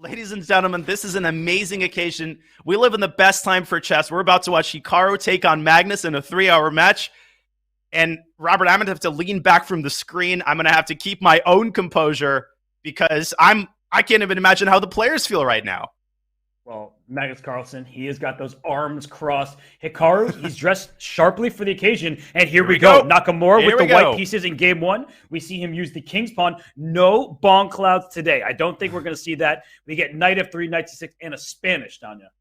Ladies and gentlemen, this is an amazing occasion. We live in the best time for chess. We're about to watch Hikaru take on Magnus in a 3-hour match. And Robert, I'm going to have to lean back from the screen. I'm going to have to keep my own composure because I can't even imagine how the players feel right now. Well, Magnus Carlsen, he has got those arms crossed. Hikaru, he's dressed sharply for the occasion. And here we go. Nakamura with the white pieces in game one. We see him use the king's pawn. No bong clouds today. I don't think we're going to see that. We get knight f3, knight c6, and a Spanish, Tanya.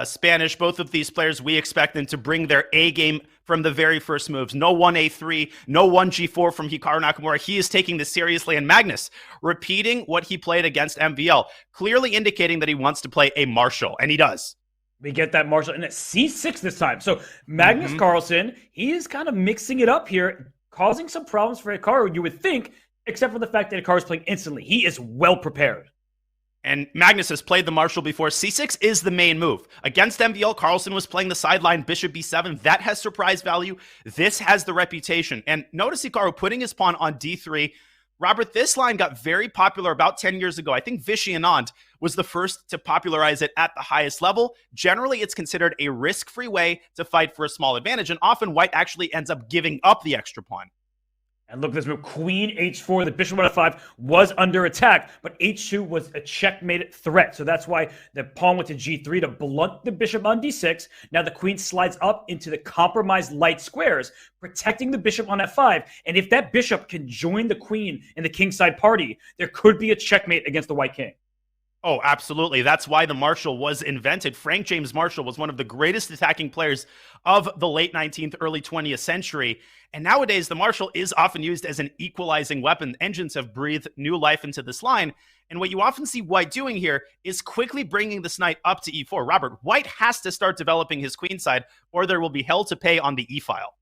Spanish, both of these players, we expect them to bring their A game from the very first moves. No 1a3, no 1g4 from Hikaru Nakamura. He is taking this seriously. And Magnus, repeating what he played against MVL, clearly indicating that he wants to play a Marshall, and he does. We get that Marshall, and it's c6 this time. So Magnus Carlsen, he is kind of mixing it up here, causing some problems for Hikaru, you would think, except for the fact that Hikaru is playing instantly. He is well prepared. And Magnus has played the Marshall before. C6 is the main move. Against MVL, Carlsen was playing the sideline bishop b7. That has surprise value. This has the reputation. And notice Hikaru putting his pawn on d3. Robert, this line got very popular about 10 years ago. I think Vishy Anand was the first to popularize it at the highest level. Generally, it's considered a risk-free way to fight for a small advantage. And often, white actually ends up giving up the extra pawn. And look at this move, queen h4. The bishop on f5 was under attack, but h2 was a checkmate threat. So that's why the pawn went to g3 to blunt the bishop on d6. Now the queen slides up into the compromised light squares, protecting the bishop on f5. And if that bishop can join the queen in the kingside party, there could be a checkmate against the white king. Oh, absolutely. That's why the Marshall was invented. Frank James Marshall was one of the greatest attacking players of the late 19th, early 20th century. And nowadays, the Marshall is often used as an equalizing weapon. Engines have breathed new life into this line. And what you often see White doing here is quickly bringing this knight up to e4. Robert, White has to start developing his queenside, or there will be hell to pay on the e-file.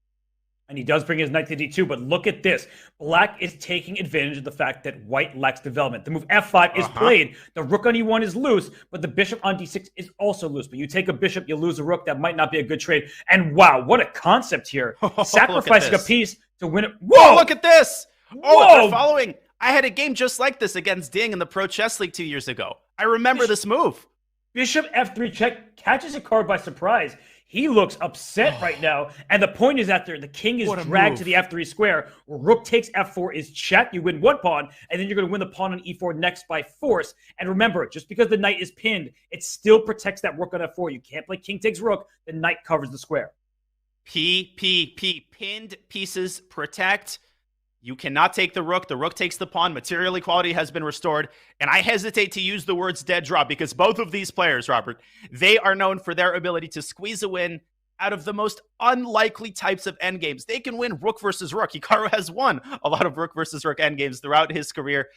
And he does bring his knight to d2, but look at this. Black is taking advantage of the fact that white lacks development. The move f5 is played. The rook on e1 is loose, but the bishop on d6 is also loose. But you take a bishop, you lose a rook. That might not be a good trade. And wow, what a concept here. Sacrificing a piece to win it. Whoa, look at this. Oh, they're following. I had a game just like this against Ding in the Pro Chess League 2 years ago. I remember this move. Bishop f3 check catches Hikaru by surprise. He looks upset right now. And the point is that the king is dragged to the f3 square. Rook takes f4 is check. You win one pawn, and then you're going to win the pawn on e4 next by force. And remember, just because the knight is pinned, it still protects that rook on f4. You can't play king takes rook. The knight covers the square. Pinned pieces protect. You cannot take the rook. The rook takes the pawn. Material equality has been restored. And I hesitate to use the words dead draw because both of these players, Robert, they are known for their ability to squeeze a win out of the most unlikely types of endgames. They can win rook versus rook. Hikaru has won a lot of rook versus rook endgames throughout his career.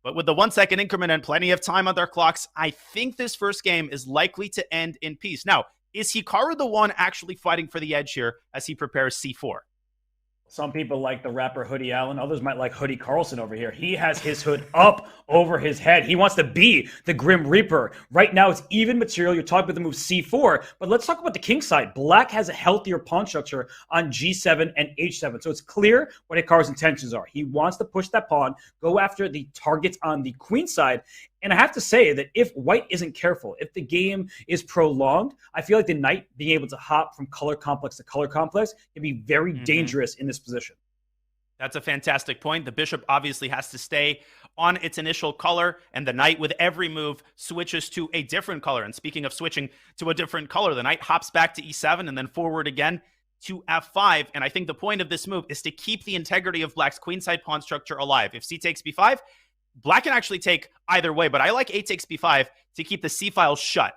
But with the 1 second increment and plenty of time on their clocks, I think this first game is likely to end in peace. Now, is Hikaru the one actually fighting for the edge here as he prepares c4? Some people like the rapper Hoodie Allen. Others might like Hoodie Carlsen over here. He has his hood up over his head. He wants to be the Grim Reaper. Right now, it's even material. You're talking about the move c4, but let's talk about the king side. Black has a healthier pawn structure on g7 and h7. So it's clear what Hikaru's intentions are. He wants to push that pawn, go after the targets on the queen side. And I have to say that if white isn't careful, if the game is prolonged, I feel like the knight being able to hop from color complex to color complex can be very dangerous in this position. That's a fantastic point. The bishop obviously has to stay on its initial color, and the knight with every move switches to a different color. And speaking of switching to a different color, the knight hops back to e7 and then forward again to f5. And I think the point of this move is to keep the integrity of black's queenside pawn structure alive. If c takes b5, black can actually take either way, but I like a takes b5 to keep the c-file shut.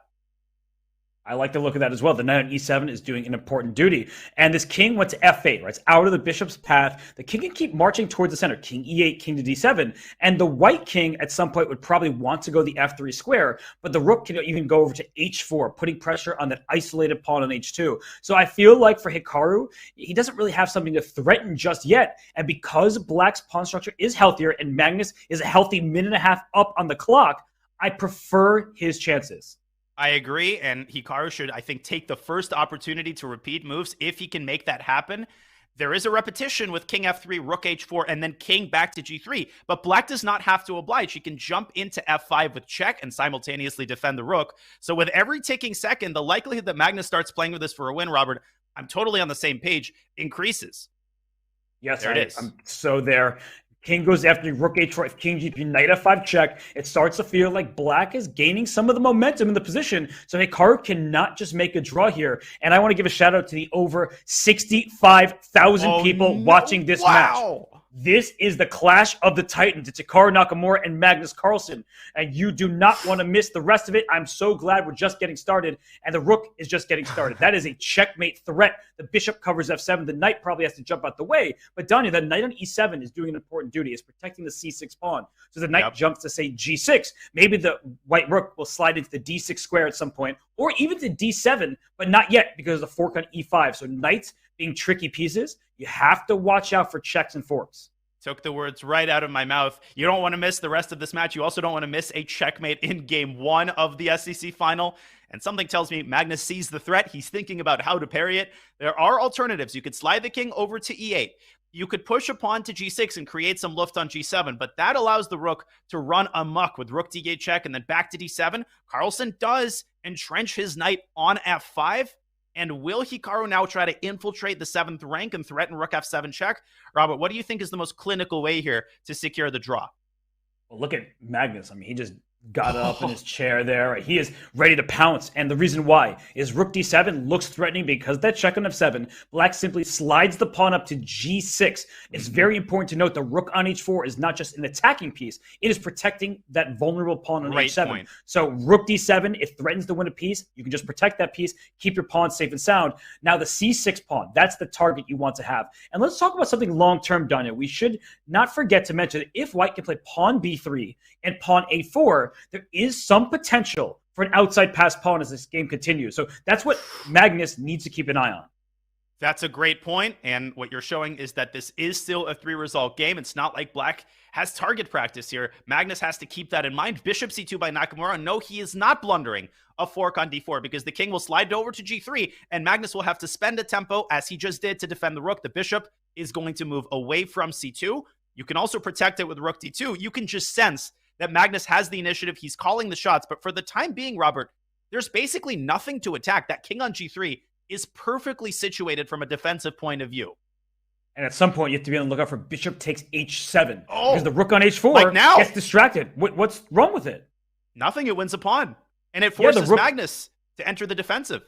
I like the look of that as well. The knight on e7 is doing an important duty. And this king went to f8, right? It's out of the bishop's path. The king can keep marching towards the center. King e8, king to d7. And the white king at some point would probably want to go the f3 square, but the rook can even go over to h4, putting pressure on that isolated pawn on h2. So I feel like for Hikaru, he doesn't really have something to threaten just yet. And because black's pawn structure is healthier and Magnus is a healthy minute and a half up on the clock, I prefer his chances. I agree, and Hikaru should, I think, take the first opportunity to repeat moves if he can make that happen. There is a repetition with king f3, rook h4, and then king back to g3. But black does not have to oblige. He can jump into f5 with check and simultaneously defend the rook. So with every ticking second, the likelihood that Magnus starts playing with this for a win, Robert, I'm totally on the same page, increases. Yes, there it is. I'm so there. King goes after rook h4, if king g3, knight f5 check. It starts to feel like black is gaining some of the momentum in the position. So Hikaru cannot just make a draw here. And I want to give a shout out to the over 65,000 people watching this match. This is the clash of the titans. It's Hikaru Nakamura and Magnus Carlsen. And you do not want to miss the rest of it. I'm so glad we're just getting started. And the rook is just getting started. That is a checkmate threat. The bishop covers f7. The knight probably has to jump out the way. But Danya, the knight on e7 is doing an important duty. It's protecting the c6 pawn. So the knight jumps to, say, g6. Maybe the white rook will slide into the d6 square at some point. Or even to d7, but not yet because of the fork on e5. So knights being tricky pieces, you have to watch out for checks and forks. Took the words right out of my mouth. You don't want to miss the rest of this match. You also don't want to miss a checkmate in game 1 of the SEC final. And something tells me Magnus sees the threat. He's thinking about how to parry it. There are alternatives. You could slide the king over to e8. You could push a pawn to g6 and create some luft on g7, but that allows the rook to run amok with rook d8 check and then back to d7. Carlsen does entrench his knight on f5. And will Hikaru now try to infiltrate the 7th rank and threaten rook f7 check? Robert, what do you think is the most clinical way here to secure the draw? Well, look at Magnus. I mean, he just got up in his chair there. He is ready to pounce. And the reason why is rook d7 looks threatening because that check on f7. Black simply slides the pawn up to g6. It's very important to note the rook on h4 is not just an attacking piece. It is protecting that vulnerable pawn on h7. Point. So rook d7, it threatens to win a piece. You can just protect that piece, keep your pawn safe and sound. Now the c6 pawn, that's the target you want to have. And let's talk about something long-term, Danya. We should not forget to mention that if white can play pawn b3 and pawn a4, there is some potential for an outside pass pawn as this game continues. So that's what Magnus needs to keep an eye on. That's a great point. And what you're showing is that this is still a 3-result game. It's not like black has target practice here. Magnus has to keep that in mind. Bishop c2 by Nakamura. No, he is not blundering a fork on d4 because the king will slide over to g3 and Magnus will have to spend a tempo as he just did to defend the rook. The bishop is going to move away from c2. You can also protect it with rook d2. You can just sense that Magnus has the initiative. He's calling the shots. But for the time being, Robert, there's basically nothing to attack. That king on g3 is perfectly situated from a defensive point of view. And at some point, you have to be on the lookout for bishop takes h7. Because the rook on h4 like now gets distracted. What's wrong with it? Nothing. It wins a pawn. And it forces Magnus to enter the defensive.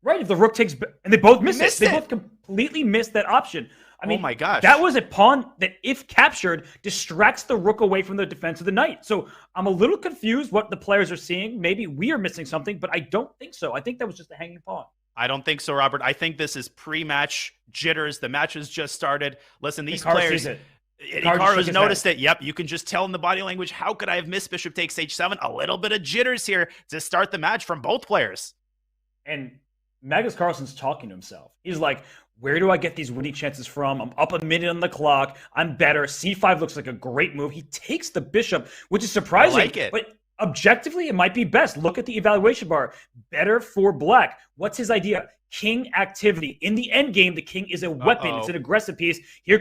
Right. If the rook takes... And they both miss it. They both completely missed that option. I mean, oh my gosh. That was a pawn that, if captured, distracts the rook away from the defense of the knight. So I'm a little confused what the players are seeing. Maybe we are missing something, but I don't think so. I think that was just a hanging pawn. I don't think so, Robert. I think this is pre-match jitters. The match has just started. Listen, these players... Hikaru has noticed it. Yep, you can just tell in the body language, how could I have missed bishop takes h7? A little bit of jitters here to start the match from both players. And Magnus Carlsen's talking to himself. He's like, where do I get these winning chances from? I'm up a minute on the clock. I'm better. c5 looks like a great move. He takes the bishop, which is surprising. I like it. But objectively, it might be best. Look at the evaluation bar. Better for black. What's his idea? King activity. In the endgame, the king is a weapon. It's an aggressive piece. He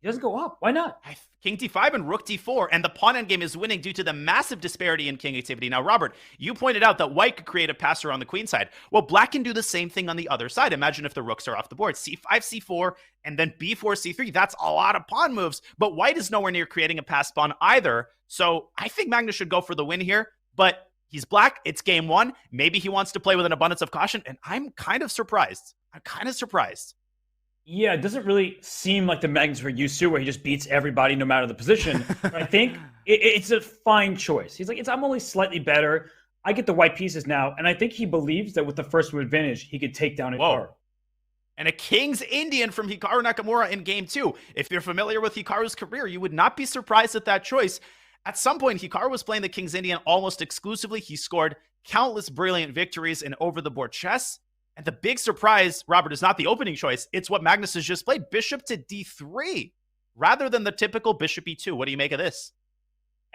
doesn't go up. Why not? King d5 and rook d4, and the pawn endgame is winning due to the massive disparity in king activity. Now, Robert, you pointed out that white could create a passer on the queen side. Well, black can do the same thing on the other side. Imagine if the rooks are off the board. c5, c4, and then b4, c3. That's a lot of pawn moves, but white is nowhere near creating a pass pawn either. So I think Magnus should go for the win here, but he's black. It's game 1. Maybe he wants to play with an abundance of caution, and I'm kind of surprised. Yeah, it doesn't really seem like the Magnus we're used to, where he just beats everybody no matter the position. But I think it's a fine choice. He's like, I'm only slightly better. I get the white pieces now, and I think he believes that with the first move advantage, he could take down Hikaru. And a King's Indian from Hikaru Nakamura in game 2. If you're familiar with Hikaru's career, you would not be surprised at that choice. At some point, Hikaru was playing the King's Indian almost exclusively. He scored countless brilliant victories in over-the-board chess. And the big surprise, Robert, is not the opening choice. It's what Magnus has just played, bishop to d3, rather than the typical bishop e2. What do you make of this?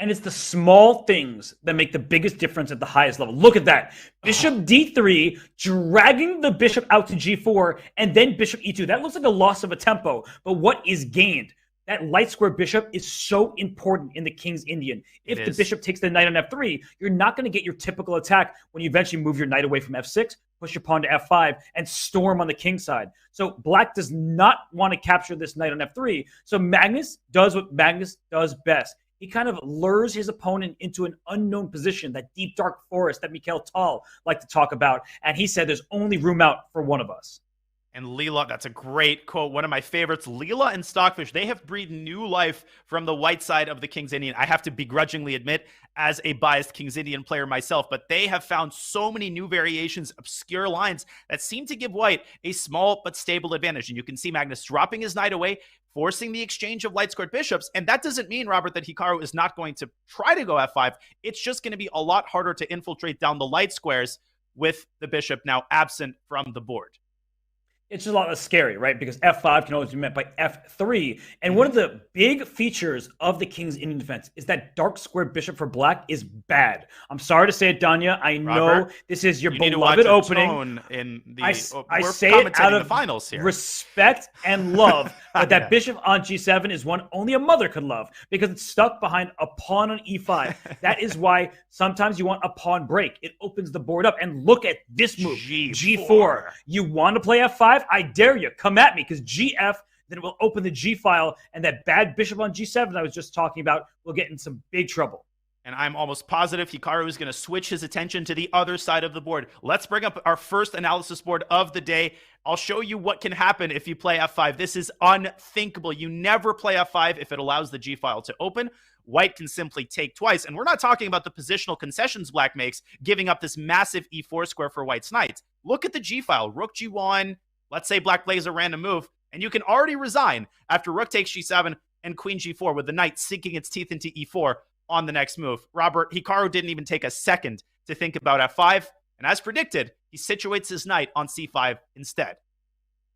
And it's the small things that make the biggest difference at the highest level. Look at that. Bishop d3, dragging the bishop out to g4, and then bishop e2. That looks like a loss of a tempo, but what is gained? That light square bishop is so important in the King's Indian. If the bishop takes the knight on f3, you're not going to get your typical attack when you eventually move your knight away from f6, push your pawn to f5, and storm on the king side. So black does not want to capture this knight on f3. So Magnus does what Magnus does best. He kind of lures his opponent into an unknown position, that deep, dark forest that Mikhail Tal liked to talk about. And he said there's only room out for one of us. And Leela, that's a great quote. One of my favorites. Leela and Stockfish, they have breathed new life from the white side of the King's Indian. I have to begrudgingly admit, as a biased King's Indian player myself, but they have found so many new variations, obscure lines that seem to give white a small but stable advantage. And you can see Magnus dropping his knight away, forcing the exchange of light squared bishops. And that doesn't mean, Robert, that Hikaru is not going to try to go f5. It's just going to be a lot harder to infiltrate down the light squares with the bishop now absent from the board. It's just a lot less scary, right? Because f5 can always be met by f3. And one of the big features of the King's Indian defense is that dark square bishop for black is bad. I'm sorry to say it, Danya. I know this is your beloved opening. I say it out of the finals here. Respect and love. But that bishop on g7 is one only a mother could love, because it's stuck behind a pawn on e5. That is why sometimes you want a pawn break. It opens the board up. And look at this move, g4. You want to play f5? I dare you. Come at me, because GF, then it will open the G file, and that bad bishop on G7 I was just talking about will get in some big trouble. And I'm almost positive Hikaru is going to switch his attention to the other side of the board. Let's bring up our first analysis board of the day. I'll show you what can happen if you play f5. This is unthinkable. You never play f5 if it allows the G file to open. White can simply take twice. And we're not talking about the positional concessions black makes, giving up this massive e4 square for white's knights. Look at the G file. Rook G1. Let's say black plays a random move, and you can already resign after rook takes g7 and queen g4, with the knight sinking its teeth into e4 on the next move. Robert, Hikaru didn't even take a second to think about f5, and as predicted, he situates his knight on c5 instead.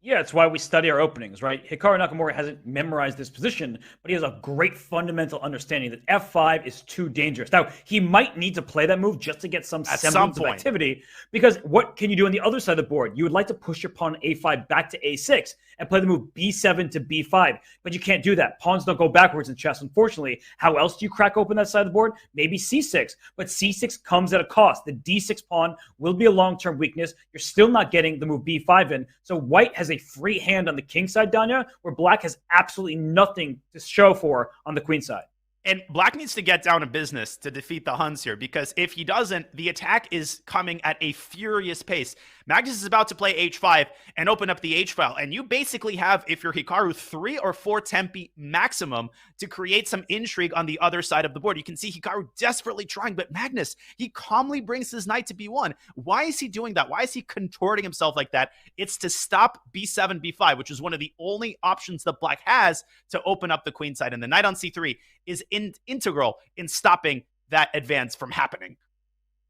Yeah, it's why we study our openings, right? Hikaru Nakamura hasn't memorized this position, but he has a great fundamental understanding that f5 is too dangerous. Now, he might need to play that move just to get some semblance of activity, because what can you do on the other side of the board? You would like to push your pawn a5 back to a6 and play the move b7 to b5, but you can't do that. Pawns don't go backwards in chess, unfortunately. How else do you crack open that side of the board? Maybe c6, but c6 comes at a cost. The d6 pawn will be a long-term weakness. You're still not getting the move b5 in, so white has a free hand on the king side, Danya, where black has absolutely nothing to show for on the queen side. And black needs to get down to business to defeat the Huns here, because if he doesn't, the attack is coming at a furious pace. Magnus is about to play h5 and open up the h file, and you basically have, if you're Hikaru, 3 or 4 tempi maximum to create some intrigue on the other side of the board. You can see Hikaru desperately trying, but Magnus, he calmly brings his knight to b1. Why is he doing that? Why is he contorting himself like that? It's to stop b7, b5, which is one of the only options that black has to open up the queen side, and the knight on c3 is integral in stopping that advance from happening.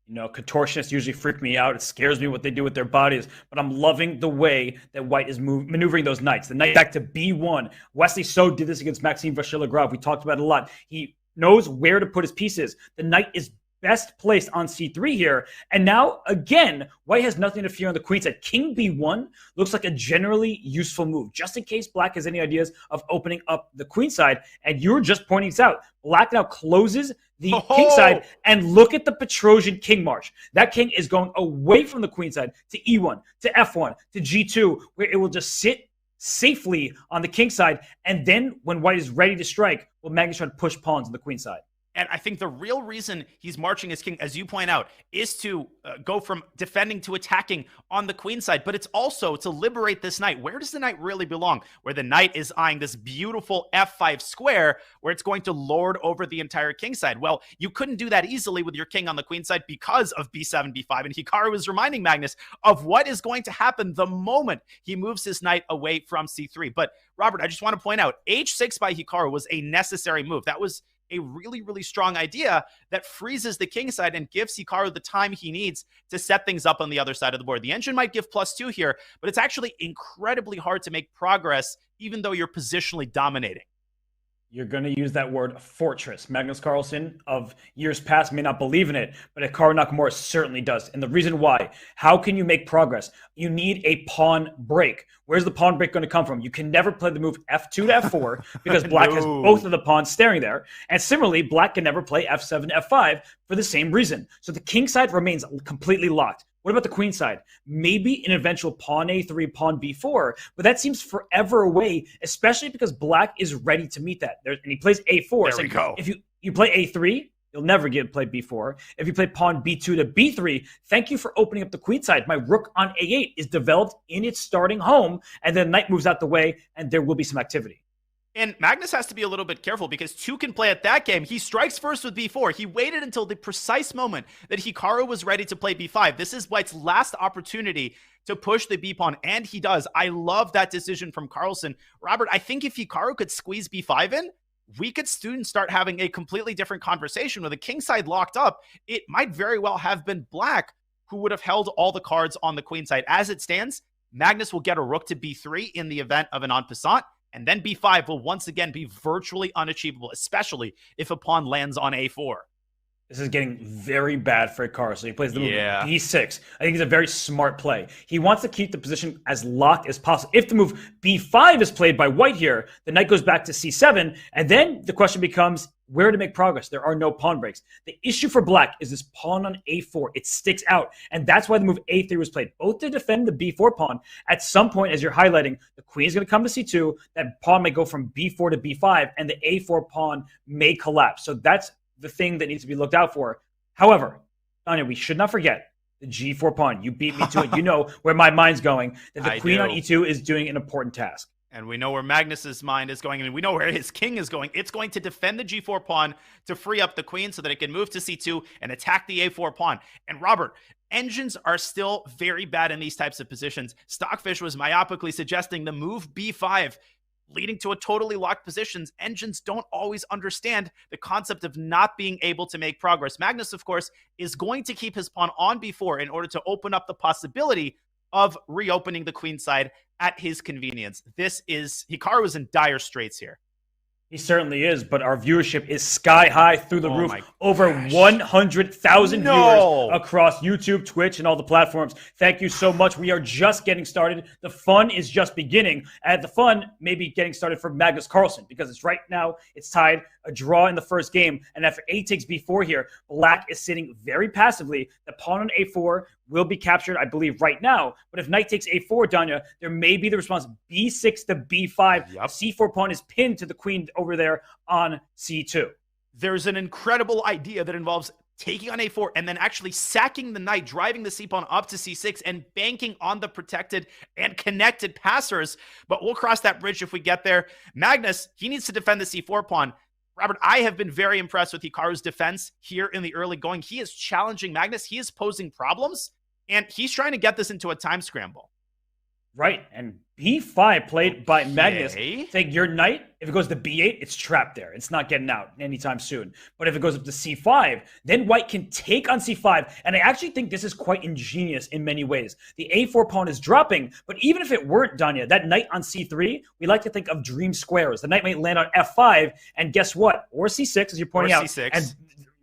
You know, contortionists usually freak me out. It scares me what they do with their bodies. But I'm loving the way that white is maneuvering those knights. The knight back to b1. Wesley So did this against Maxime Vachier-Lagrave. We talked about it a lot. He knows where to put his pieces. The knight is best placed on c3 here. And now, again, white has nothing to fear on the queen side. King b1 looks like a generally useful move, just in case black has any ideas of opening up the queen side. And you're just pointing this out. Black now closes the king side, and look at the Petrosian king march. That king is going away from the queen side to e1, to f1, to g2, where it will just sit safely on the king side. And then when white is ready to strike, will Magnus try to push pawns on the queen side. And I think the real reason he's marching his king, as you point out, is to go from defending to attacking on the queen side. But it's also to liberate this knight. Where does the knight really belong? Where the knight is eyeing this beautiful f5 square, where it's going to lord over the entire king side. Well, you couldn't do that easily with your king on the queen side because of b7, b5. And Hikaru is reminding Magnus of what is going to happen the moment he moves his knight away from c3. But Robert, I just want to point out, h6 by Hikaru was a necessary move. That was a really, really strong idea that freezes the king side and gives Hikaru the time he needs to set things up on the other side of the board. The engine might give +2 here, but it's actually incredibly hard to make progress even though you're positionally dominating. You're going to use that word fortress. Magnus Carlsen of years past may not believe in it, but Hikaru Nakamura certainly does. And the reason why, how can you make progress? You need a pawn break. Where's the pawn break going to come from? You can never play the move f2 to f4 because black has both of the pawns staring there. And similarly, black can never play f7 to f5 for the same reason. So the king side remains completely locked. What about the queen side? Maybe an eventual pawn a3, pawn b4, but that seems forever away, especially because black is ready to meet that. And he plays a4. There we go. If you play a3, you'll never play b4. If you play pawn b2 to b3, thank you for opening up the queen side. My rook on a8 is developed in its starting home, and then knight moves out the way, and there will be some activity. And Magnus has to be a little bit careful because 2 can play at that game. He strikes first with b4. He waited until the precise moment that Hikaru was ready to play b5. This is White's last opportunity to push the b-pawn, and he does. I love that decision from CARLSEN. Robert, I think if Hikaru could squeeze b5 in, we could soon start having a completely different conversation. With the king side locked up, it might very well have been black who would have held all the cards on the queen side. As it stands, Magnus will get a rook to b3 in the event of an en passant. And then b5 will once again be virtually unachievable, especially if a pawn lands on a4. This is getting very bad for Hikaru. So he plays the move b6. I think it's a very smart play. He wants to keep the position as locked as possible. If the move b5 is played by white here, the knight goes back to c7. And then the question becomes where to make progress. There are no pawn breaks. The issue for black is this pawn on a4. It sticks out. And that's why the move a3 was played, both to defend the b4 pawn. At some point, as you're highlighting, the queen is going to come to c2. That pawn may go from b4 to b5, and the a4 pawn may collapse. So that's the thing that needs to be looked out for. However, Anya, we should not forget the g4 pawn. You beat me to it. You know where my mind's going, that the queen on e2 is doing an important task. And we know where Magnus's mind is going. I mean, we know where his king is going. It's going to defend the g4 pawn to free up the queen so that it can move to c2 and attack the a4 pawn. And Robert, engines are still very bad in these types of positions. Stockfish was myopically suggesting the move b5 leading to a totally locked positions. Engines don't always understand the concept of not being able to make progress. Magnus, of course, is going to keep his pawn on b4 in order to open up the possibility of reopening the queen side at his convenience. Hikaru is in dire straits here. He certainly is, but our viewership is sky high through the roof. Over 100,000 viewers across YouTube, Twitch, and all the platforms. Thank you so much. We are just getting started. The fun is just beginning. And the fun may be getting started for Magnus Carlsen because it's right now, it's tied, a draw in the first game. And after a takes b4 here, black is sitting very passively. The pawn on a4 will be captured, I believe, right now. But if knight takes a4, Danya, there may be the response b6 to b5. Yep. C4 pawn is pinned to the queen over there on c2. There's an incredible idea that involves taking on a4 and then actually sacking the knight, driving the c-pawn up to c6 and banking on the protected and connected passers. But we'll cross that bridge if we get there. Magnus, he needs to defend the c4 pawn. Robert, I have been very impressed with Hikaru's defense here in the early going. He is challenging Magnus. He is posing problems, and he's trying to get this into a time scramble. Right, and b5 played by Magnus. Saying your knight, if it goes to b8, it's trapped there. It's not getting out anytime soon. But if it goes up to c5, then white can take on c5. And I actually think this is quite ingenious in many ways. The a4 pawn is dropping, but even if it weren't, Danya, that knight on c3, we like to think of dream squares. The knight might land on f5, and guess what? Or c6, as you're pointing out. C6. And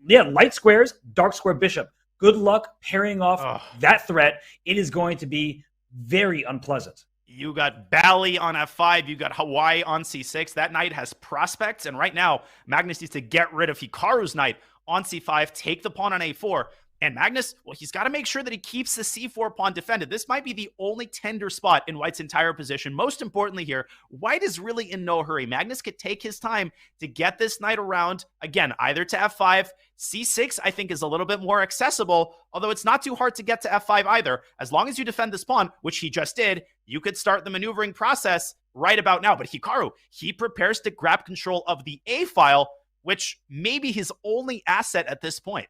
yeah, light squares, dark square bishop. Good luck parrying off that threat. It is going to be very unpleasant. You got Bali on f5. You got Hawaii on c6. That knight has prospects. And right now, Magnus needs to get rid of Hikaru's knight on c5, take the pawn on a4. And Magnus, well, he's got to make sure that he keeps the c4 pawn defended. This might be the only tender spot in White's entire position. Most importantly here, White is really in no hurry. Magnus could take his time to get this knight around, again, either to f5. c6, I think, is a little bit more accessible, although it's not too hard to get to f5 either. As long as you defend this pawn, which he just did, you could start the maneuvering process right about now. But Hikaru, he prepares to grab control of the a file, which may be his only asset at this point.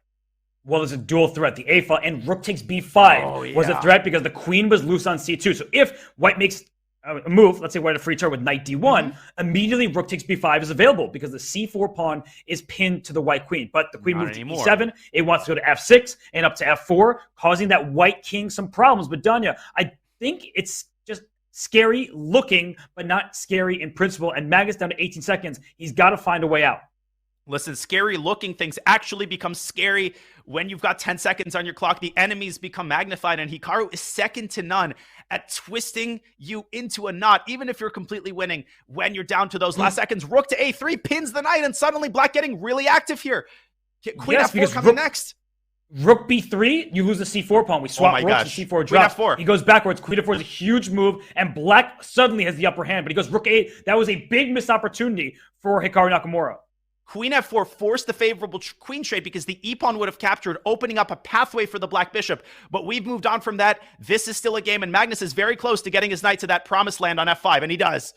Well, there's a dual threat. The a file and rook takes b5 was a threat because the queen was loose on c2. So if white makes a move, let's say white a free turn with knight d1, immediately rook takes b5 is available because the c4 pawn is pinned to the white queen. But the queen moved to e7. It wants to go to f6 and up to f4, causing that white king some problems. But Danya, I think it's just scary looking, but not scary in principle. And Magnus down to 18 seconds. He's got to find a way out. Listen, scary looking things actually become scary when you've got 10 seconds on your clock. The enemies become magnified, and Hikaru is second to none at twisting you into a knot, even if you're completely winning when you're down to those last seconds. Rook to A3 pins the knight, and suddenly Black getting really active here. Queen F4 coming next. Rook B3, you lose the C4 pawn. We swap rooks and C4 drops. Queen F4. He goes backwards. Queen F4 is a huge move, and Black suddenly has the upper hand, but he goes Rook A8. That was a big missed opportunity for Hikaru Nakamura. Queen F4 forced the favorable queen trade because the e-pawn would have captured, opening up a pathway for the Black bishop. But we've moved on from that. This is still a game, and Magnus is very close to getting his knight to that promised land on F5, and he does.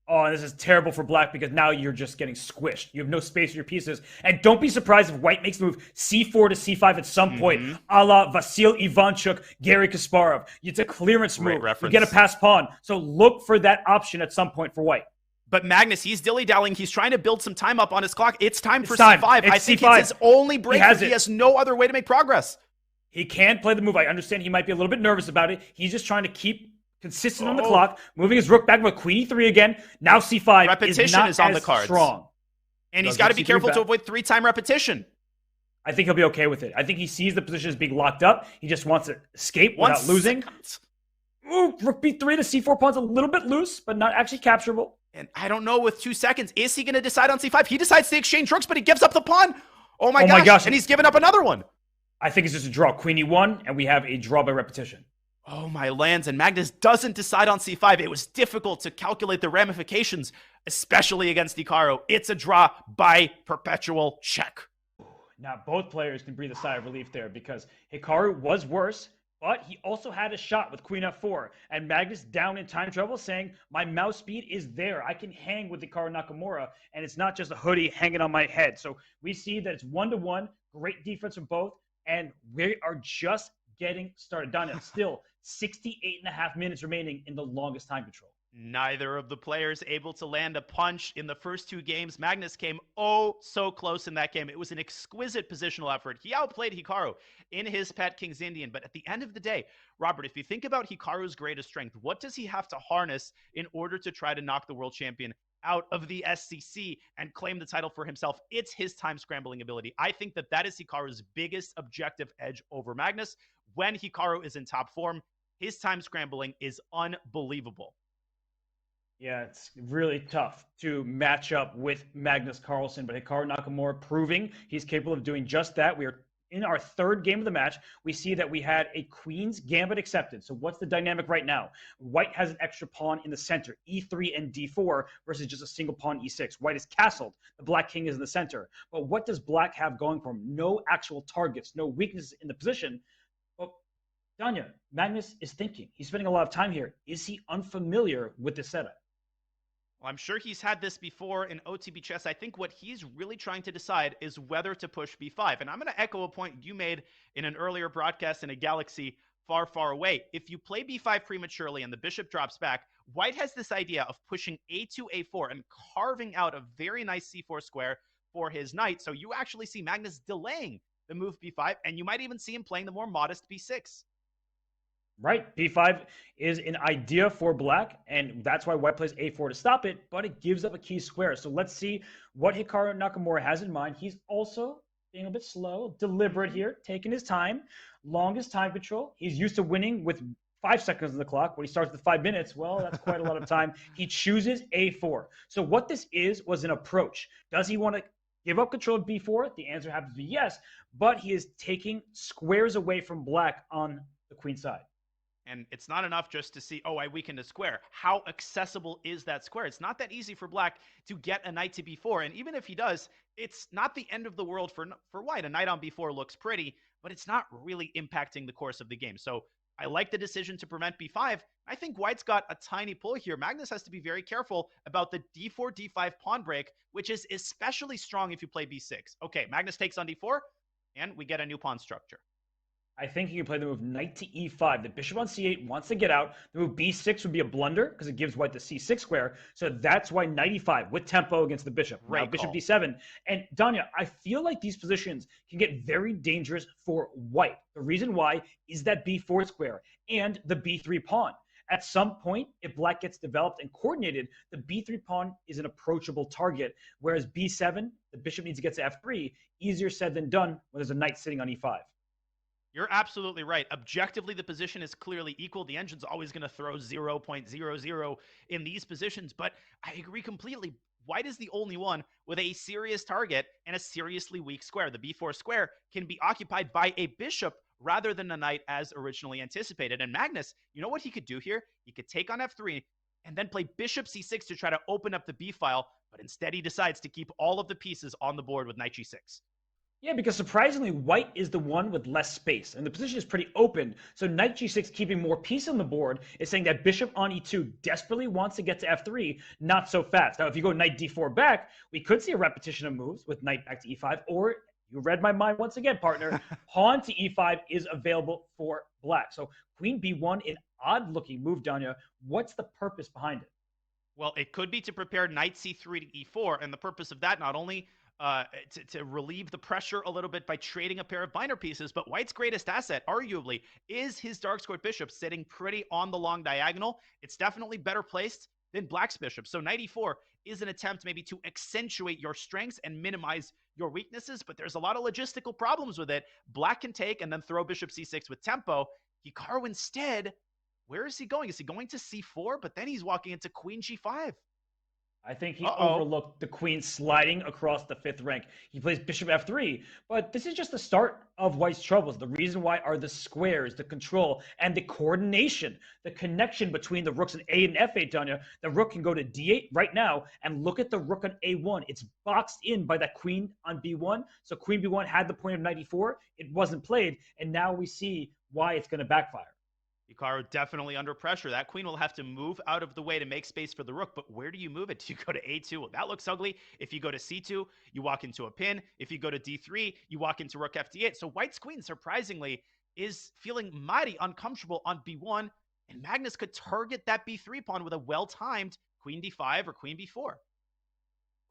Oh, this is terrible for Black because now you're just getting squished. You have no space in your pieces. And don't be surprised if White makes the move C4 to C5 at some point, a la Vasil Ivanchuk, Garry Kasparov. It's a clearance move. You get a pass pawn. So look for that option at some point for White. But Magnus, he's dilly-dallying. He's trying to build some time up on his clock. It's time for C5. I think C5. It's his only break. He has no other way to make progress. He can play the move. I understand he might be a little bit nervous about it. He's just trying to keep consistent on the clock, moving his rook back with Queen E3 again. Now C5 repetition is on the cards. Strong. And he's got to be careful to avoid 3-time repetition. I think he'll be okay with it. I think he sees the position as being locked up. He just wants to escape without losing. Ooh, rook B3 to C4 pawn's a little bit loose, but not actually capturable. And I don't know with 2 seconds. Is he going to decide on C5? He decides to exchange rooks, but he gives up the pawn. Oh my gosh. And he's given up another one. I think it's just a draw. Queen E1, and we have a draw by repetition. Oh my lands. And Magnus doesn't decide on C5. It was difficult to calculate the ramifications, especially against Hikaru. It's a draw by perpetual check. Now, both players can breathe a sigh of relief there because Hikaru was worse, but he also had a shot with Queen F4, and Magnus down in time trouble saying, my mouse speed is there. I can hang with Hikaru Nakamura, and it's not just a hoodie hanging on my head. So we see that it's 1-1, great defense from both, and we are just getting started. Daniel, still 68.5 minutes remaining in the longest time control. Neither of the players able to land a punch in the first 2 games. Magnus came oh so close in that game. It was an exquisite positional effort. He outplayed Hikaru in his pet King's Indian. But at the end of the day, Robert, if you think about Hikaru's greatest strength, what does he have to harness in order to try to knock the world champion out of the SCC and claim the title for himself? It's his time scrambling ability. I think that is Hikaru's biggest objective edge over Magnus. When Hikaru is in top form, his time scrambling is unbelievable. Yeah, it's really tough to match up with Magnus Carlsen, but Hikaru Nakamura proving he's capable of doing just that. We are in our 3rd game of the match. We see that we had a Queen's Gambit accepted. So what's the dynamic right now? White has an extra pawn in the center, E3 and D4, versus just a single pawn, E6. White is castled. The Black King is in the center. But what does Black have going for him? No actual targets, no weaknesses in the position. Well, Danya, Magnus is thinking. He's spending a lot of time here. Is he unfamiliar with this setup? Well, I'm sure he's had this before in OTB chess. I think what he's really trying to decide is whether to push B5. And I'm going to echo a point you made in an earlier broadcast in a galaxy far, far away. If you play B5 prematurely and the bishop drops back, White has this idea of pushing A2, A4 and carving out a very nice C4 square for his knight. So you actually see Magnus delaying the move B5, and you might even see him playing the more modest B6. Right. B5 is an idea for Black, and that's why White plays A4 to stop it, but it gives up a key square. So let's see what Hikaru Nakamura has in mind. He's also being a bit slow, deliberate here, taking his time, longest time control. He's used to winning with 5 seconds on the clock. When he starts with 5 minutes, well, that's quite a lot of time. He chooses A4. So what this was an approach. Does he want to give up control of B4? The answer happens to be yes, but he is taking squares away from Black on the queen side. And it's not enough just to see, oh, I weakened a square. How accessible is that square? It's not that easy for Black to get a knight to B4. And even if he does, it's not the end of the world for White. A knight on B4 looks pretty, but it's not really impacting the course of the game. So I like the decision to prevent B5. I think White's got a tiny pull here. Magnus has to be very careful about the D4, D5 pawn break, which is especially strong if you play B6. Okay, Magnus takes on D4, and we get a new pawn structure. I think he can play the move knight to e5. The bishop on c8 wants to get out. The move b6 would be a blunder because it gives White the c6 square. So that's why knight e5 with tempo against the bishop. Now bishop d7. And Danya, I feel like these positions can get very dangerous for White. The reason why is that b4 square and the b3 pawn. At some point, if black gets developed and coordinated, the b3 pawn is an approachable target, whereas b7, the bishop needs to get to f3, easier said than done when there's a knight sitting on e5. You're absolutely right. Objectively, the position is clearly equal. The engine's always going to throw 0.00 in these positions, but I agree completely. White is the only one with a serious target and a seriously weak square. The b4 square can be occupied by a bishop rather than a knight as originally anticipated. And Magnus, you know what he could do here? He could take on f3 and then play bishop c6 to try to open up the b file, but instead he decides to keep all of the pieces on the board with knight g6. Yeah, because surprisingly, white is the one with less space, and the position is pretty open. So knight g6 keeping more piece on the board is saying that bishop on e2 desperately wants to get to f3, not so fast. Now, if you go knight d4 back, we could see a repetition of moves with knight back to e5, or you read my mind once again, partner, pawn to e5 is available for black. So queen b1, an odd-looking move, Danya. What's the purpose behind it? Well, it could be to prepare knight c3 to e4, and the purpose of that not only to relieve the pressure a little bit by trading a pair of binder pieces, but white's greatest asset, arguably, is his dark squared bishop sitting pretty on the long diagonal. It's definitely better placed than black's bishop. So knight e4 is an attempt maybe to accentuate your strengths and minimize your weaknesses, but there's a lot of logistical problems with it. Black can take and then throw bishop c6 with tempo. Hikaru instead, where is he going? Is he going to c4? But then he's walking into queen g5. I think he overlooked the queen sliding across the fifth rank. He plays bishop f3, but this is just the start of white's troubles. The reason why are the squares, the control, and the coordination, the connection between the rooks in a8 and f8, Danya. The rook can go to d8 right now, and look at the rook on a1. It's boxed in by that queen on b1. So queen b1 had the point of knight e4. It wasn't played, and now we see why it's going to backfire. Hikaru definitely under pressure. That queen will have to move out of the way to make space for the rook, but where do you move it? Do you go to a2? Well, that looks ugly. If you go to c2, you walk into a pin. If you go to d3, you walk into rook fd8. So white's queen, surprisingly, is feeling mighty uncomfortable on b1, and Magnus could target that b3 pawn with a well-timed queen d5 or queen b4.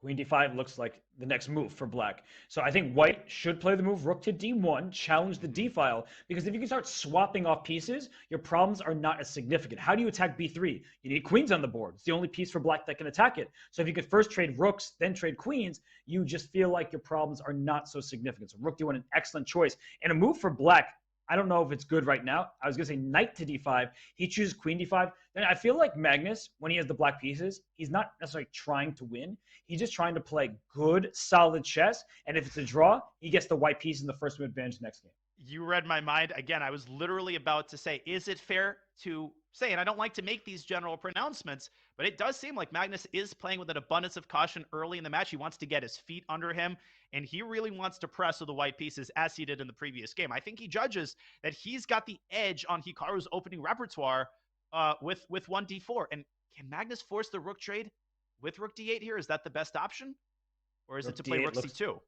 Queen d5 looks like the next move for black. So I think white should play the move rook to d1, challenge the d file, because if you can start swapping off pieces, your problems are not as significant. How do you attack b3? You need queens on the board. It's the only piece for black that can attack it. So if you could first trade rooks, then trade queens, you just feel like your problems are not so significant. So rook d1, an excellent choice. And a move for black, I don't know if it's good right now. I was going to say knight to d5. He chooses queen d5. Then I feel like Magnus, when he has the black pieces, he's not necessarily trying to win. He's just trying to play good, solid chess. And if it's a draw, he gets the white piece in the first move advantage next game. You read my mind. Again, I was literally about to say, is it fair to say, and I don't like to make these general pronouncements, but it does seem like Magnus is playing with an abundance of caution early in the match. He wants to get his feet under him, and he really wants to press with the white pieces as he did in the previous game. I think he judges that he's got the edge on Hikaru's opening repertoire with 1d4. And can Magnus force the rook trade with rook d8 here? Is that the best option? Or is it to play rook c2?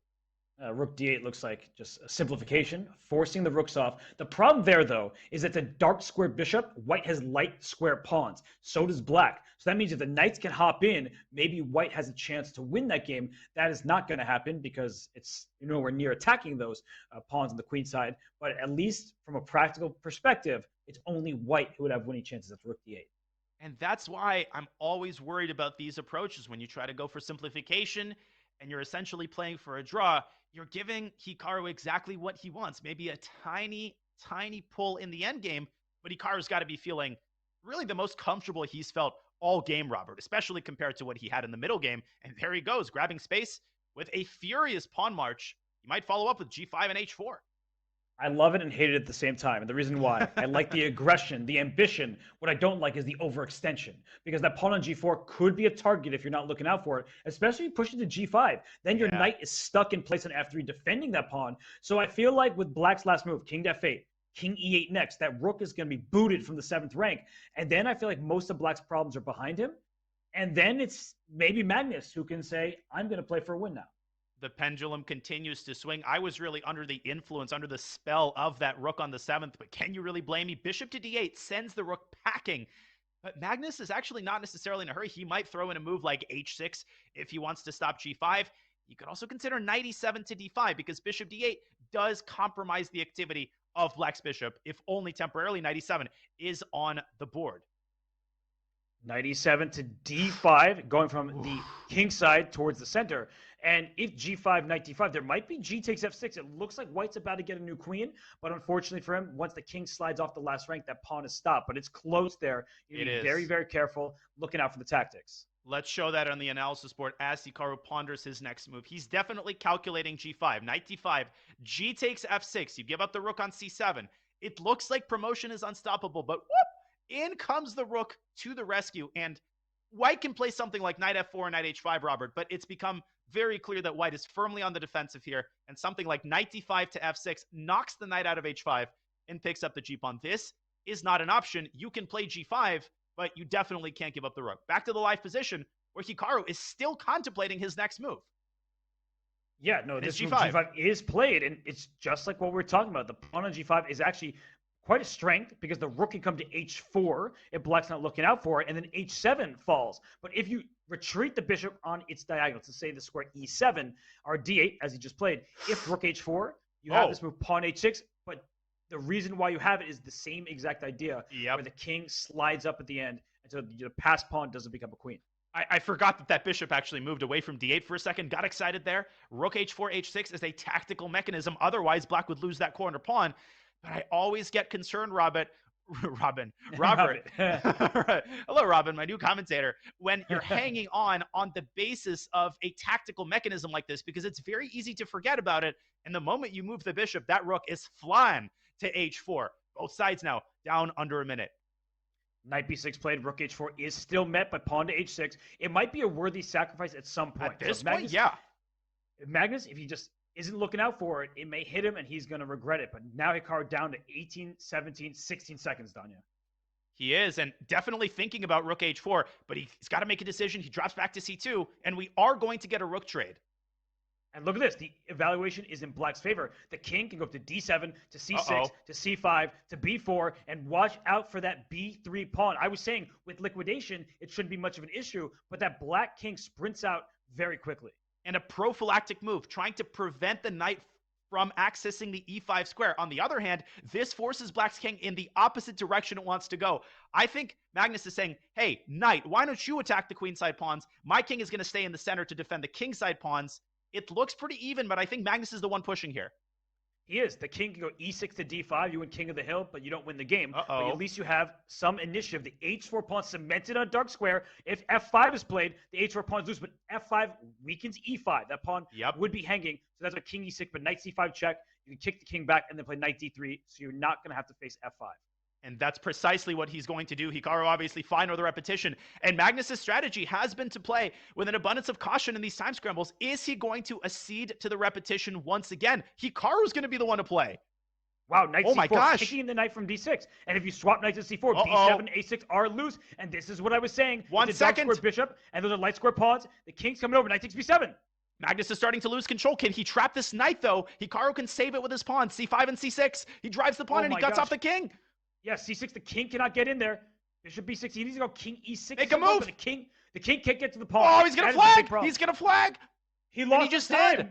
Rook d8 looks like just a simplification, forcing the rooks off. The problem there, though, is that the dark square bishop, white has light square pawns. So does black. So that means if the knights can hop in, maybe white has a chance to win that game. That is not going to happen because it's nowhere near attacking those pawns on the queen side. But at least from a practical perspective, it's only white who would have winning chances at rook d8. And that's why I'm always worried about these approaches. When you try to go for simplification and you're essentially playing for a draw, you're giving Hikaru exactly what he wants. Maybe a tiny, tiny pull in the endgame, but Hikaru's got to be feeling really the most comfortable he's felt all game, Robert, especially compared to what he had in the middle game. And there he goes, grabbing space with a furious pawn march. He might follow up with g5 and h4. I love it and hate it at the same time. And the reason why, I like the aggression, the ambition. What I don't like is the overextension, because that pawn on g4 could be a target if you're not looking out for it, especially pushing to g5. Then your knight is stuck in place on f3 defending that pawn. So I feel like with black's last move, king to f8, king e8 next, that rook is going to be booted from the 7th rank. And then I feel like most of black's problems are behind him. And then it's maybe Magnus who can say, I'm going to play for a win now. The pendulum continues to swing. I was really under the influence, under the spell of that rook on the 7th, but can you really blame me? Bishop to d8 sends the rook packing. But Magnus is actually not necessarily in a hurry. He might throw in a move like h6 if he wants to stop g5. You could also consider knight e7 to d5 because bishop d8 does compromise the activity of black's bishop, if only temporarily. Knight e7 is on the board. Knight e7 to d5, going from the king side towards the center. And if g5, knight d5, there might be g takes f6. It looks like white's about to get a new queen, but unfortunately for him, once the king slides off the last rank, that pawn is stopped. But it's close there. You need to be very, very careful, looking out for the tactics. Let's show that on the analysis board as Hikaru ponders his next move. He's definitely calculating g5, knight d5, g takes f6. You give up the rook on c7. It looks like promotion is unstoppable, but whoop, in comes the rook to the rescue. And white can play something like knight f4 and knight h5, Robert, but it's become very clear that white is firmly on the defensive here. And something like knight d5 to f6 knocks the knight out of h5 and picks up the g-pawn. This is not an option. You can play g5, but you definitely can't give up the rook. Back to the live position where Hikaru is still contemplating his next move. Yeah, no, this g5 is played, and it's just like what we're talking about. The pawn on g5 is actually quite a strength because the rook can come to h4 if black's not looking out for it, and then h7 falls. But if you retreat the bishop on its diagonal, to say the square e7 or d8, as he just played, if rook h4, you have this move pawn h6, but the reason why you have it is the same exact idea, where the king slides up at the end, and so the passed pawn doesn't become a queen. I forgot that bishop actually moved away from d8 for a second. Got excited there. Rook h4, h6 is a tactical mechanism. Otherwise, black would lose that corner pawn. But I always get concerned, Robert. Hello, Robin, my new commentator. When you're hanging on the basis of a tactical mechanism like this, because it's very easy to forget about it. And the moment you move the bishop, that rook is flying to h4. Both sides now down under a minute. Knight b6 played, rook h4 is still met by pawn to h6. It might be a worthy sacrifice at some point. At this point, yeah. Magnus, if he just isn't looking out for it, it may hit him and he's going to regret it. But now Hikaru down to 18, 17, 16 seconds, Danya. He is, and definitely thinking about rook h4, but he's got to make a decision. He drops back to c2, and we are going to get a rook trade. And look at this. The evaluation is in black's favor. The king can go up to d7, to c6, to c5, to b4, and watch out for that b3 pawn. I was saying with liquidation, it shouldn't be much of an issue, but that black king sprints out very quickly. And a prophylactic move, trying to prevent the knight from accessing the e5 square. On the other hand, this forces black's king in the opposite direction it wants to go. I think Magnus is saying, hey, knight, why don't you attack the queenside pawns? My king is going to stay in the center to defend the kingside pawns. It looks pretty even, but I think Magnus is the one pushing here. He is. The king can go e6 to d5. You win king of the hill, but you don't win the game. But at least you have some initiative. The h4 pawn cemented on dark square. If f5 is played, the h4 pawn is loose, but f5 weakens e5. That pawn would be hanging. So that's a king e6, but knight c5 check. You can kick the king back and then play knight d3, so you're not going to have to face f5. And that's precisely what he's going to do. Hikaru obviously fine with the repetition. And Magnus' strategy has been to play with an abundance of caution in these time scrambles. Is he going to accede to the repetition once again? Hikaru's going to be the one to play. Wow, knight c4, kicking the knight from d6. And if you swap knight to c4, b7, a6 are loose. And this is what I was saying. 1 second. Dark square bishop, and those are light square pawns. The king's coming over, knight takes b7. Magnus is starting to lose control. Can he trap this knight, though? Hikaru can save it with his pawn. c5 and c6. He drives the pawn and he cuts off the king. Yeah, c6, the king cannot get in there. Bishop b6, he needs to go king e6. Make a move. The king can't get to the pawn. Oh, he's going to flag. He's going to flag. He lost just time. did.